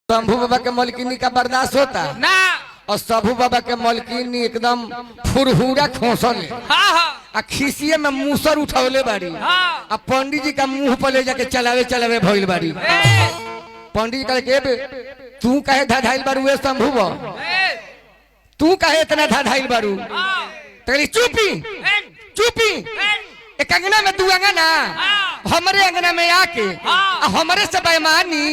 शंभू बाबा के मलकिनी का बर्दाश्त होता ना। और शंभू बाबा के मलकिनी एकदम फुरहुरा खोसल आ खिसिये में मूसर उठौले बाड़ी आ पंडित जी का मुंह पर ले जाके चलावे चलावे भइल बाड़ी। पंडित जी कहे के तू कहे धाधाइल बारू ए शंभू बा, तू कहे इतना धाधाइल बारू? तो चुपी चुपी, एक अंगना में दू अंगना, हमारे अंगना में आके हमारे से बेईमानी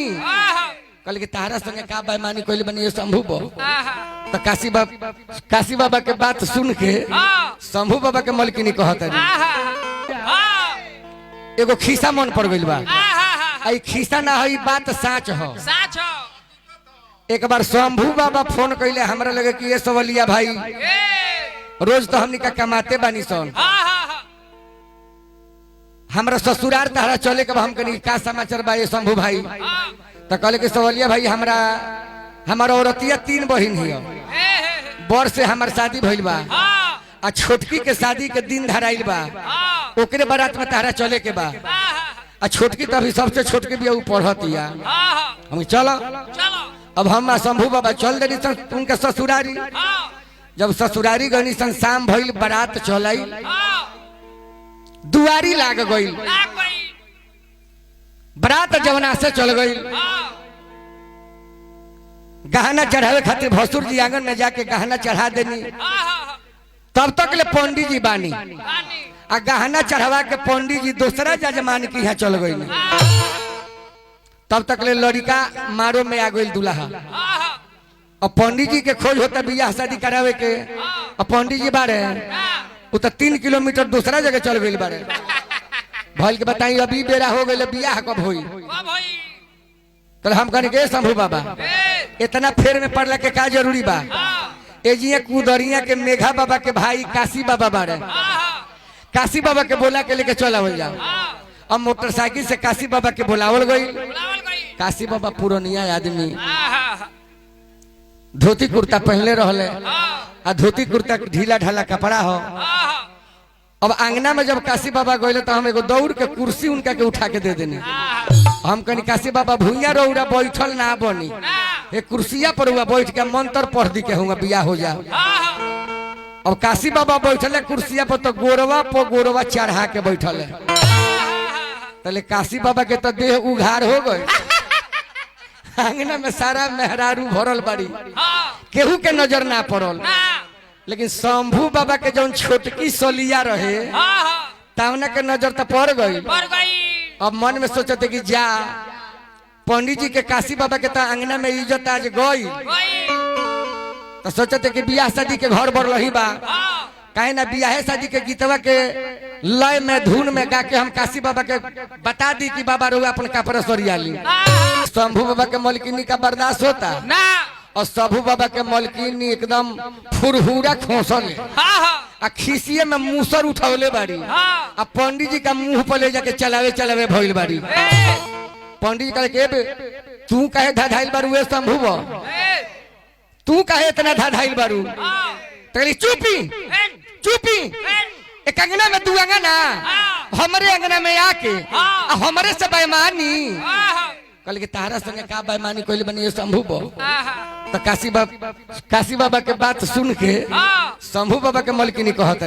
कल के तारा संगे का बेईमानी कोई बनी शंभू बा। तो काशी बाबा के बात सुन के शंभू बाबा के मलकिनी कहता एगो खीसा मन पड़ गइल बा। आई खीसा ना है, बात साच हो। एक बार शंभू बाबा फोन कैले हमरा लगे कि ये सवलिया भाई रोज तो हमनी का कमाते बानी सन, हमरा ससुरार तहरा चले के हम कनी का समाचार बा ये शंभू भाई? तो कहले कि सवलिया भाई हमारा औरतिया 3 बहिन हियो, बड़ से हमार शादी भइल बा आ छोटकी के शादी के दिन धराइल बा, ओकरे बारात में तहरा चले के बा। आ छोटकी तो अभी सबसे छोटकी भी पढ़तिया। हम चलो अब हम शंभू बाबा चल देनी सन उनके ससुरारी। जब ससुरारी गनी सन शाम भइल, बारात चलाई, दुआरी लाग गई, बारात जवना से चल गई। गहना चढ़ावे खातिर भसुर जी आंगन में जाके गहना चढ़ा देनी। तब तक ले पंडित जी बानी आ गहना चढ़ावा के पंडित जी दूसरा जजमान की यहाँ चल गई। तब तक ले लड़का मारो में आ गई दूल्हा। और पंडित जी के खोज होता बियाह शादी करावे के, और पंडित जी बारे वो तो 3 किलोमीटर दूसरा जगह चल गई बारे। भल के बताई अभी बेरा हो गई, बियाह कब होई? तो हम कहने के शंभू बाबा इतना फेर में पड़ला के का जरूरी बा? एजिया कुदरिया के मेघा बाबा के भाई काशी बाबा बारे, काशी बाबा के बोला के लेके चलावल जाओ। अब मोटरसाइकिल से काशी बाबा के बुलावल गई। काशी बाबा पुरानिया आदमी, धोती कुर्ता पहनले रहले आ धोती कुर्ता ढीला ढाला कपड़ा हो। अब आंगना में जब काशी बाबा गए तो हम एगो दौड़ के कुर्सी उनका के उठा के दे देनी। हम कहनी काशी बाबा भूइया रौरा बैठल ना बनी, एक कुर्सिया पर हुआ बैठ के मंत्र पढ़ दी के हुआ बिया हो जा। अब काशी बाबा बैठले कुर्सिया पर तो गोरवा चढ़ा के बैठल है। तले काशी बाबा के तो देह उघार हो गए। आंगना में सारा मेहरारू भरल बाड़ी, केहू के नजर ना पड़ल। लेकिन शंभू बाबा के जौन छोटकी सोलिया रहे तवना के नजर तो पड़ गई। अब मन में सोचते कि जा पंडित जी के काशी बाबा के तो आंगना में इज्जत आज गई, तो सोचते कि बियाह शादी के घर बढ़ रही बा, कहे ना बियाह शादी के गीतवा के लय में धुन में गा के हम काशी बाबा के बता दी कि बाबा रोगा अपन कपड़ा सरिया ली। शंभू बाबा के मलकिनी का बर्दाश्त होता ना। और शंभू बाबा के मलकिनी एकदम फुरहुरा खोसल आ खिसिये में मूसर उठौले बाड़ी आ पंडित जी का मुंह पर ले जाके चलावे चलावे भइल बाड़ी। पंडित जी कहे के तू कहे धाधाइल बारू ए शंभू बा, तू कहे इतना धाधाइल बारू? तो चुपी चुपी, एक अंगना में दू अंगना, हमारे अंगना में आके हमारे से बेईमानी कल के तारा संगे का बेईमानी कोई बनी शंभू बा। तो काशी बाबा के बात सुन के शंभू बाबा के मलकिनी कहता